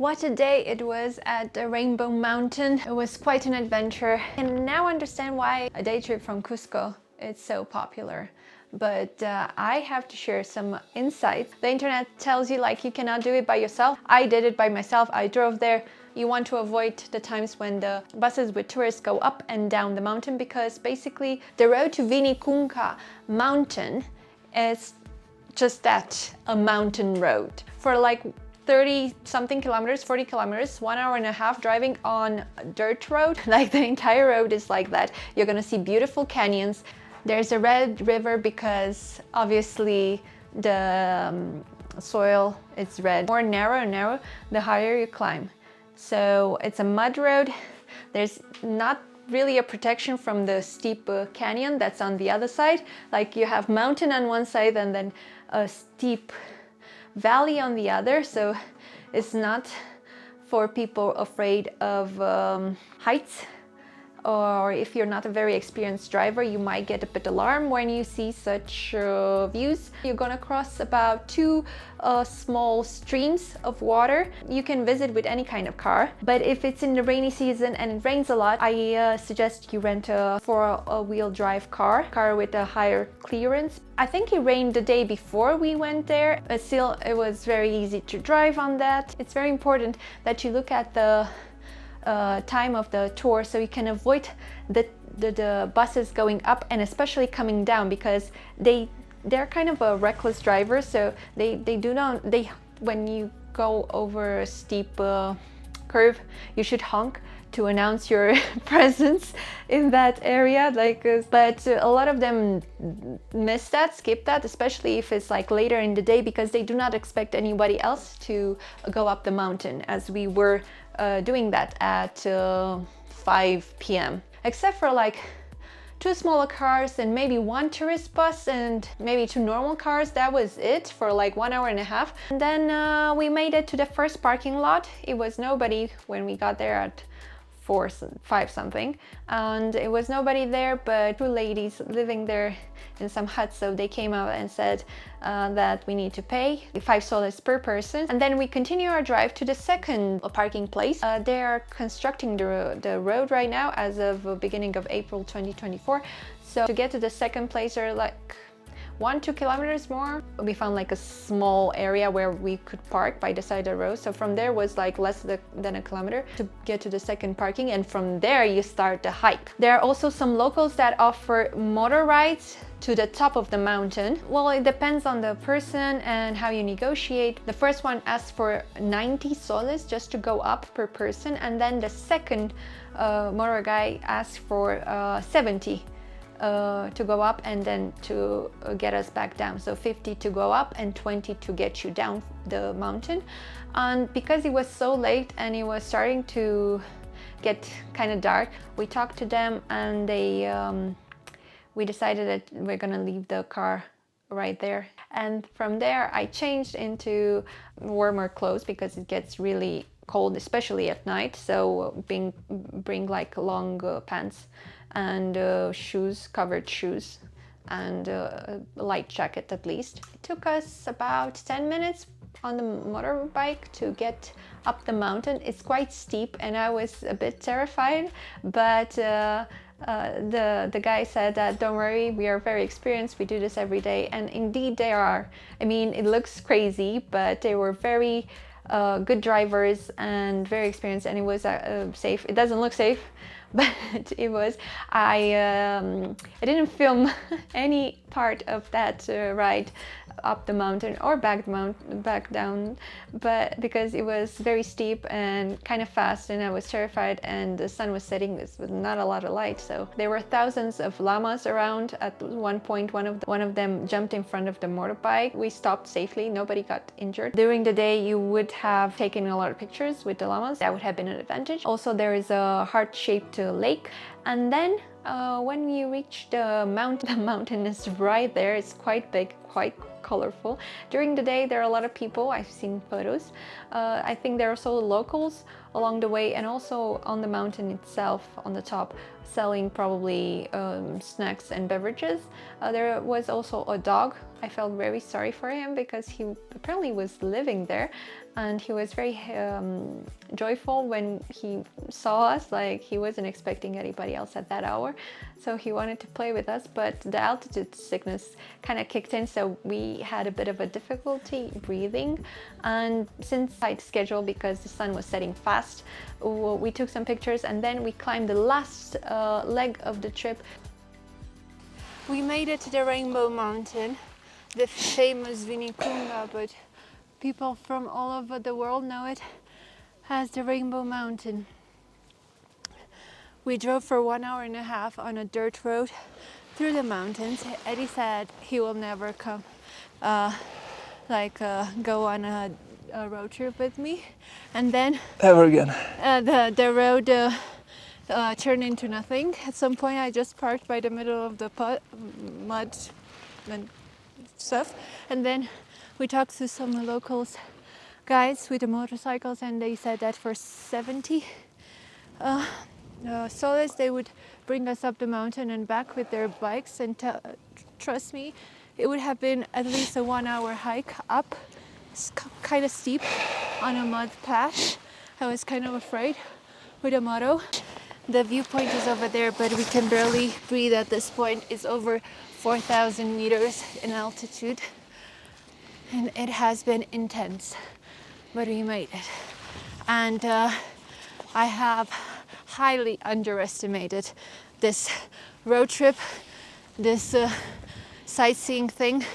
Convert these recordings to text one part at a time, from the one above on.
What a day it was at the Rainbow Mountain. It was quite an adventure, and now understand why a day trip from Cusco is so popular. But I have to share some insights. The internet tells you like you cannot do it by yourself. I did it by myself. I drove there. You want to avoid the times when the buses with tourists go up and down the mountain, because basically the road to Vinicunca mountain is just that, a mountain road. For like 30 something kilometers, 40 kilometers, 1.5 hours driving on a dirt road. Like the entire road is like that. You're gonna see beautiful canyons. There's a red river because obviously the soil is red. More narrow and narrow, the higher you climb. So it's a mud road. There's not really a protection from the steep canyon that's on the other side. Like you have mountain on one side and then a steep valley on the other, so it's not for people afraid of heights, or if you're not a very experienced driver, you might get a bit alarmed when you see such views. You're gonna cross about two small streams of water. You can visit with any kind of car, but if it's in the rainy season and it rains a lot, I suggest you rent a four-wheel drive car with a higher clearance. I think it rained the day before we went there, but still it was very easy to drive on that. It's very important that you look at the time of the tour so you can avoid the buses going up and especially coming down, because they're kind of a reckless driver. So when you go over a steep curve, you should honk to announce your presence in that area. But a lot of them miss that, skip that, especially if it's like later in the day, because they do not expect anybody else to go up the mountain, as we were doing that at 5 p.m. Except for like 2 smaller cars and maybe 1 tourist bus and maybe 2 normal cars. That was it for like 1.5 hours. And then we made it to the first parking lot. It was nobody when we got there at 5 something, and it was nobody there but 2 ladies living there in some huts. So they came out and said that we need to pay $5 per person. And then we continue our drive to the second parking place. They are constructing the road right now as of the beginning of April 2024. So to get to the second place are like 1-2 kilometers more. We found like a small area where we could park by the side of the road. So from there was like less than a kilometer to get to the second parking, and from there you start the hike. There are also some locals that offer motor rides to the top of the mountain. Well, it depends on the person and how you negotiate. The first one asks for 90 soles just to go up per person, and then the second motor guy asks for 70 to go up and then to get us back down. So 50 to go up and 20 to get you down the mountain. And because it was so late and it was starting to get kind of dark, we talked to them, and we decided that we're gonna leave the car right there. And from there I changed into warmer clothes because it gets really cold, especially at night. So bring like long pants and shoes, covered shoes, and a light jacket at least. It took us about 10 minutes on the motorbike to get up the mountain. It's quite steep and I was a bit terrified, but the guy said that don't worry, we are very experienced, we do this every day. And indeed they are. I mean, it looks crazy, but they were very good drivers and very experienced, and it was safe. It doesn't look safe, but it was. I didn't film any part of that ride up the mountain or back down, but because it was very steep and kind of fast, and I was terrified, and the sun was setting. This was not a lot of light, so there were thousands of llamas around. At one point, one of them jumped in front of the motorbike. We stopped safely. Nobody got injured. During the day, you would have taken a lot of pictures with the llamas. That would have been an advantage. Also, there is a heart-shaped lake, and then when you reach the mountain is right there. It's quite big, quite colorful. During the day there are a lot of people. I've seen photos. I think there are also locals along the way, and also on the mountain itself on the top selling probably snacks and beverages. There was also a dog. I felt very sorry for him because he apparently was living there, and he was very joyful when he saw us. Like, he wasn't expecting anybody else at that hour, so he wanted to play with us, but the altitude sickness kind of kicked in, so we had a bit of a difficulty breathing. And since tight schedule, because the sun was setting fast, we took some pictures and then we climbed the last leg of the trip. We made it to the Rainbow Mountain, the famous Vinicunca, but people from all over the world know it as the Rainbow Mountain. We drove for 1.5 hours on a dirt road through the mountains. Eddie said he will never come, go on a road trip with me, and then ever again. The road turned into nothing. At some point, I just parked by the middle of the mud and stuff, and then we talked to some locals guys with the motorcycles, and they said that for 70 soles they would bring us up the mountain and back with their bikes, and trust me, it would have been at least a 1 hour hike up. It's kind of steep on a mud patch. I was kind of afraid with a moto. The viewpoint is over there, but we can barely breathe at this point. It's over 4,000 meters in altitude, and it has been intense, but we made it. And I have highly underestimated this road trip, this sightseeing thing,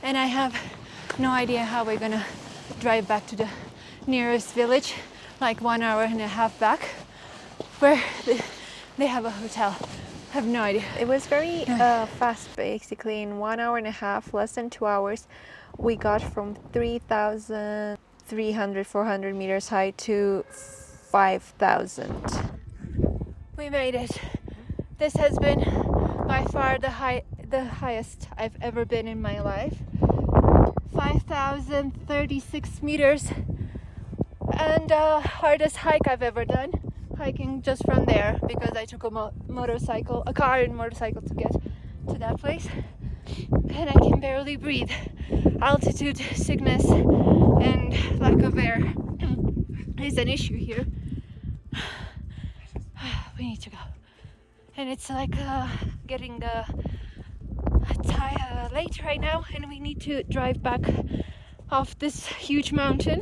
and I have no idea how we're gonna drive back to the nearest village, like 1.5 hours back, where they have a hotel. I have no idea. It was very fast, basically. In 1.5 hours, less than 2 hours, we got from 3,300, 400 meters high to 5,000. We made it. This has been by far the highest I've ever been in my life. 5,036 meters, and hardest hike I've ever done, hiking just from there, because I took a car and motorcycle to get to that place, and I can barely breathe. Altitude sickness and lack of air is an issue here. We need to go, and it's like getting late right now, and we need to drive back off this huge mountain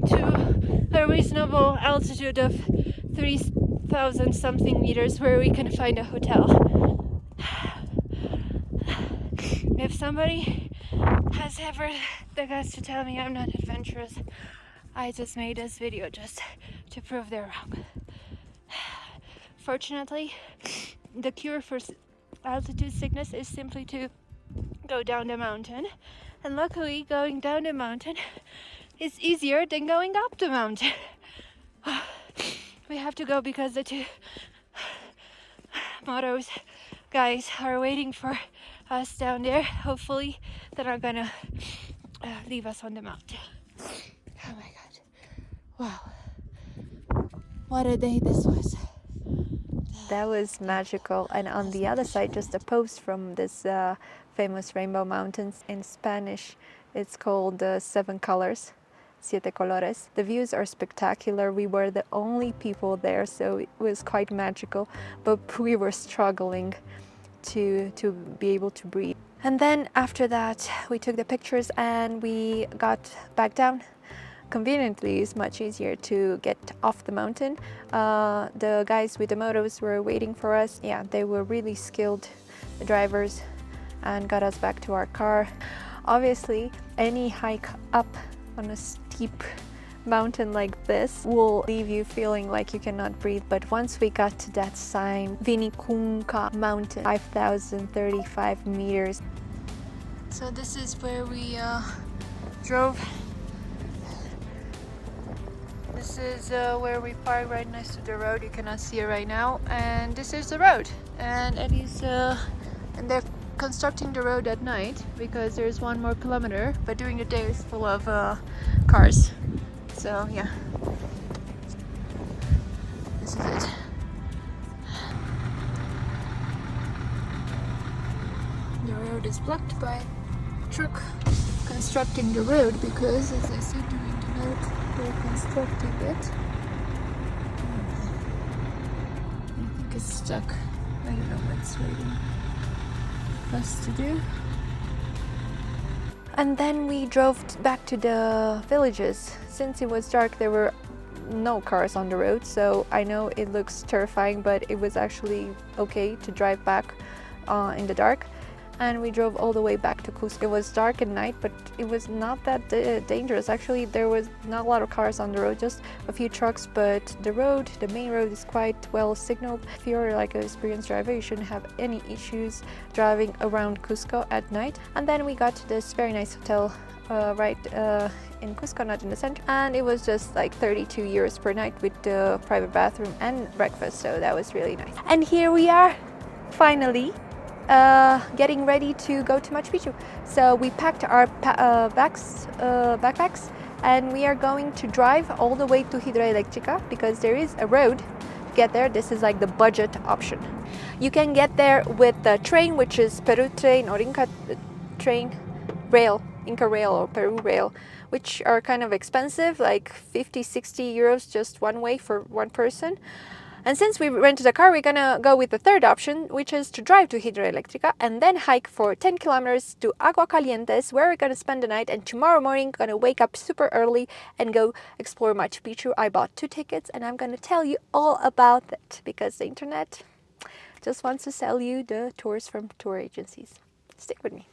to a reasonable altitude of 3,000 something meters, where we can find a hotel. If somebody has ever the guts to tell me I'm not adventurous, I just made this video just to prove they're wrong. Fortunately, the cure for altitude sickness is simply to go down the mountain, and luckily going down the mountain is easier than going up the mountain. We have to go because the two motos guys are waiting for us down there. Hopefully they're not gonna leave us on the mountain. Oh my god, wow, what a day this was. That was magical. And on the other side, just a post from this famous Rainbow Mountains. In Spanish, it's called Seven Colors, Siete Colores. The views are spectacular. We were the only people there, so it was quite magical, but we were struggling to be able to breathe. And then after that, we took the pictures and we got back down. Conveniently, it's much easier to get off the mountain. The guys with the motos were waiting for us. Yeah, they were really skilled drivers and got us back to our car. Obviously, any hike up on a steep mountain like this will leave you feeling like you cannot breathe. But once we got to that sign, Vinicunca Mountain, 5,035 meters. So this is where we drove. This is where we parked, right next to the road. You cannot see it right now. And this is the road. And and they're constructing the road at night because there's 1 more kilometer, but during the day it's full of cars. So yeah, this is it. road is blocked by truck constructing the road because, as I said during the note, they're constructing it. I think it's stuck. I don't know what it's waiting for us to do. And then we drove back to the villages. Since it was dark, there were no cars on the road, so I know it looks terrifying, but it was actually okay to drive back in the dark. And we drove all the way back to Cusco. It was dark at night, but it was not that dangerous. Actually, there was not a lot of cars on the road, just a few trucks, but the main road is quite well signaled. If you're like an experienced driver, you shouldn't have any issues driving around Cusco at night. And then we got to this very nice hotel right in Cusco, not in the center, and it was just like 32 euros per night with the private bathroom and breakfast, so that was really nice. And here we are, finally getting ready to go to Machu Picchu. So we packed our backpacks, and we are going to drive all the way to Hidroelectrica because there is a road to get there. This is like the budget option. You can get there with the train, which is Peru train or Inca train, Inca rail or Peru rail, which are kind of expensive, like 50-60 euros just one way for one person. And since we rented a car, we're gonna go with the third option, which is to drive to Hidroelectrica and then hike for 10 kilometers to Aguascalientes, where we're gonna spend the night, and tomorrow morning gonna wake up super early and go explore Machu Picchu. I bought 2 tickets and I'm gonna tell you all about it because the internet just wants to sell you the tours from tour agencies. Stick with me.